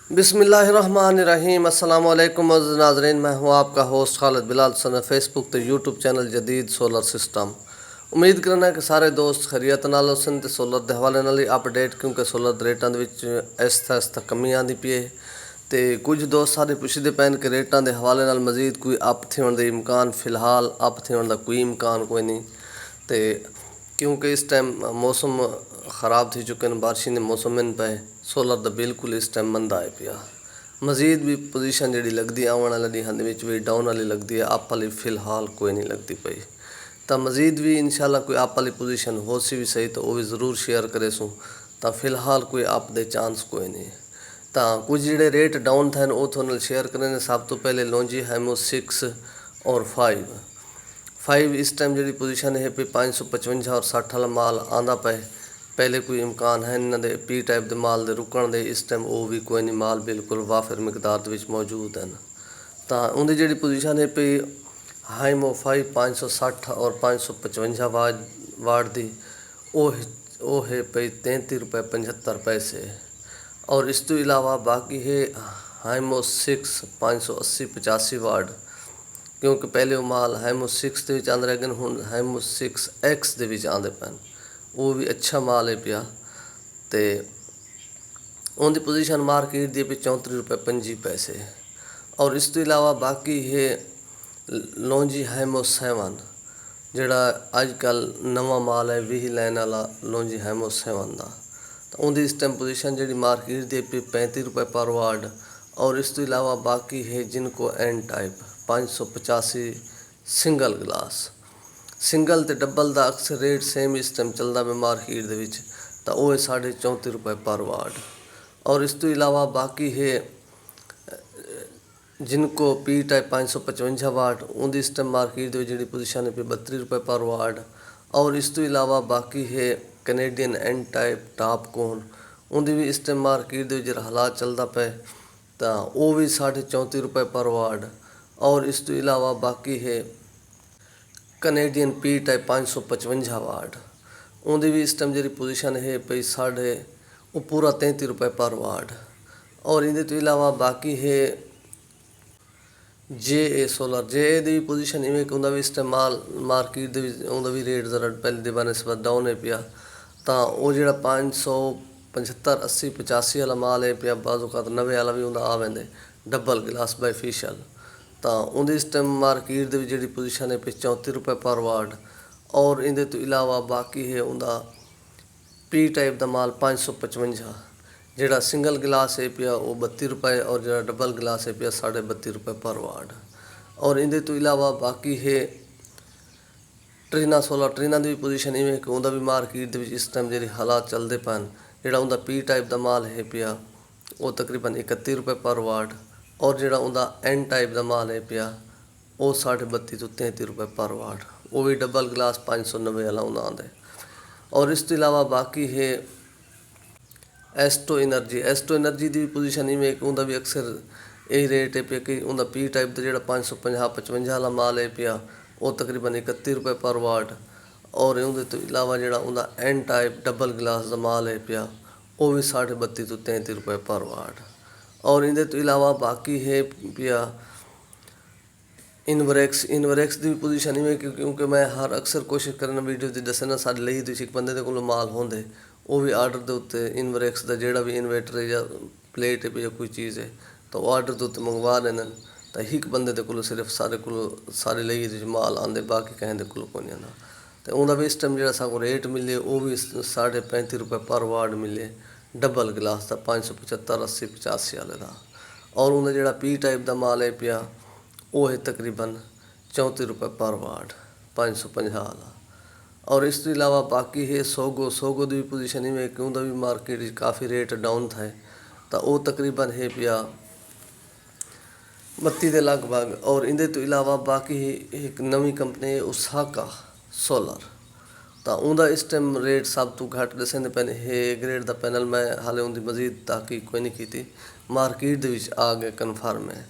बिस्मिल्लाहिर्रहमानिर्रहीम अस्सलाम वालेकुम नाज़रीन, मैं हूँ आपका होस्ट खालिद बिलाल सन फेसबुक ते यूट्यूब चैनल जदीद सोलर सिस्टम। उम्मीद करना कि सारे दोस्त खैरियत नाल सन ते सोलर के हवाले नाल अपडेट, क्योंकि सोलर के रेटां दे विच आहिस्ता आहिस्ता कमी आंदी पई है। तो कुछ दोस्त सारे पुछदे पैन कि रेटां के हवाले नाल मजीद कोई अप थियण दे इम्कान, फिलहाल अप थियण दा कोई इम्कान कोई नहीं। तो क्योंकि इस टाइम मौसम ख़राब थी चुके हैं, बारिश ने मौसम इन पे सोलर का बिल्कुल इस टाइम मंदा है पिया। मजीद भी पोजीशन जी लगती आने वाले दिन भी डाउन वाली लगती है, अप वाली फिलहाल कोई नहीं लगती पई। तो मजीद भी इंशाल्लाह कोई अप वाली पोजीशन हो सी भी सही तो वह भी ज़रूर शेयर करे सूँ। तो फिलहाल कोई अप दे चांस कोई नहीं। तो कुछ जोड़े रेट डाउन थे वो थोड़े शेयर करें। सब तो पहले लॉन्जी हैमो 6 और 5 इस टाइम जी पोजीशन है पे 555 और 60 वाला माल आंदा पे। पहले कोई इम्कान है इन्होंने पी टाइप के माल के रुकण दे, इस टाइम वो भी कोई नहीं, माल बिल्कुल वाफिर मिकदार मौजूद हैं। तो उनकी जी पोजीशन है पे हाईमो 5 560 और 555 वाट की, वो है पे 33 रुपये 75 पैसे। और इस तो इलावा बाकी है हाईमो 6 580 85 वाट, क्योंकि पहले वो माल हाईमो 6 के आंदे रहे हूँ हाईमो 6X के आंदे पैन, वो भी अच्छा माल है पिया। तो उनकी पोजीशन मार्केट दी पे 34 रुपये 25 पैसे। और इस तो इलावा बाकी है लॉन्जी हैमो 7 जोड़ा अजकल नवा माल है 20 लाइन वाला लॉन्जी हैमो 7 का। तो उनकी इस टाइम पोजीशन जी मार्केट दी पे 35 रुपये पर वाट। और इस तो इलावा बाकी है जिनको एन टाइप 585 सिंगल गिलास, सिंगल तो डबल का अक्सर रेट सेम इस टाइम चलता पे मार्केट दे विच, तो वह है 34.5 रुपये पर वाट। और इस तो इलावा बाकी है जिनको पी टाइप 555 वाट, उनकी इस टाइम मार्केट जी पोजीशन है पे 32 रुपये पर वाट। और इस तो इलावा बाकी है कैनेडियन एन टाइप टॉप कोन, उनकी भी इस टाइम मार्केट जो हालात चलता पे, तो वह भी 34.5 रुपये पर वाट। और इस तो इलावा बाकी है कैनेडियन पी टाइप 555 वाट, उनकी भी इस टाइम जी पोजीशन है पई वो पूरा 33 रुपये पर वाट। और इनके तो इलावा बाकी है JA सोलर, JA की पोजीशन इवें कि उनका भी इस टाइम माल मार्केट उनका भी रेट जरा पहले के बनस्बत डाउन है पिया। तो वो जो 575 80 85 वाला माल है पिया, बाज़ 90 वाला भी उनका आ वेंदे डबल गिलास बाईफिशियल। तो उनकी इस टाइम मार्केट जी पोजीशन है पे 34 रुपये पर वाट। और इनके तो इलावा बाकी है उनका पी टाइप का माल 555, जोड़ा सिंगल गिलास है पिया वो 32 रुपये, और जो डबल गिलास है पिया 32.5 रुपये पर वाट। और इनके तो इलावा बाकी है ट्रीना सोलर, ट्रीना की भी पोजीशन इवें कि उनका भी मार्केट इस टाइम जी हालात चलते पैन, जोड़ा उनका पी टाइप का माल है पिया वो तकरीबन 31 रुपये पर वाट। और जोड़ा उनका एन टाइप का माल है पिया वो 32.5 तो 33 रुपये पर वाट, वो भी डबल गिलास 590 वाला उन्हें आंदे। और इस तो इलावा बाकी है एस्टो एनर्जी की भी पोजीशन इवें कि उनका भी अक्सर यही रेट है पिया कि उनका पी टाइप का जो 550 55 वाला माल है पिया वो तकरीबन 31 रुपये पर वाट। और उनके तो इलावा जो उनका एन टाइप डबल गिलास का माल है पिया वो भी 32.5 तो 33 रुपये पर वाट। और इनके तो इलावा बाकी है पिया इनवरैक्स की पोजीशन इवें क्योंकि मैं हर अक्सर कोशिश करना वीडियो की दसना साढ़े ਲਈ तो एक बंदे को माल होंगे वो भी आर्डर के उत्ते इनवरैक्स का जोड़ा भी इन्वेटर है या प्लेट है या कोई चीज़ है तो आर्डर के उत्ते मंगवा लेना। तो एक बंदे को सिर्फ सारे ਲਈ माल आते, बाकी कहें को नहीं आना। तो उनका भी इस टाइम जो सो रेट मिले वो भी 35.5 रुपये पर वाट मिले डबल गिलास का 575 80 85 वाले का। और उनका जो पी टाइप का माल है पिया वो है तकरीबन 34 रुपये पर वाट 550 वाला। और इस तो इलावा बाकी है सोगो की पोजीशन ही में क्यों भी मार्केट काफ़ी रेट डाउन था, तो वो तकरीबन है पिया 32 के लगभग। और इनके तो इलावा बाकी एक नवी कंपनी है ओसाका सोलर, तो उनका इस टाइम रेट सब तो घट दसेंदे पैन है ग्रेड का पैनल। मैं हाले उनकी मजीद तहकीक कोई नहीं की थी, मार्केट आ गए कन्फर्म है।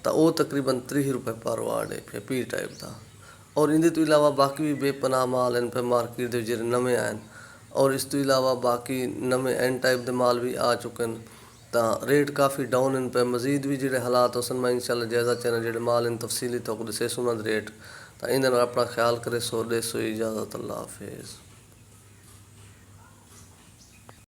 तो वो तकरीबन 30 रुपये पर वाट है पी टाइप का। और इनके तो इलावा बाकी भी बेपनाह माल इन पे मार्केट जो नवे आए। और इस तो इलावा बाकी नवे एन टाइप के माल भी आ चुके हैं, ਤਾਂ ਰੇਟ ਕਾਫੀ ਡਾਊਨ ਇਨ ਪਏ। ਮਜ਼ੀਦ ਵੀ ਜਿਹੜੇ ਹਾਲਾਤ ਉਸਨ ਮੈਂ ਇਨਸ਼ਾਅੱਲਾ ਜਾਇਜ਼ਾ ਚੈਨਲ ਜਿਹੜੇ ਮਾਲ ਇਨ ਤਫਸੀਲੀ ਤੌਰ ਤੇ ਉਹਨਾਂ ਦੇ ਰੇਟ ਤਾਂ ਇਹਨਾਂ ਨਾਲ ਆਪਣਾ ਖਿਆਲ करे। सो दे सो इजाज़त। अल्लाह हाफिज़।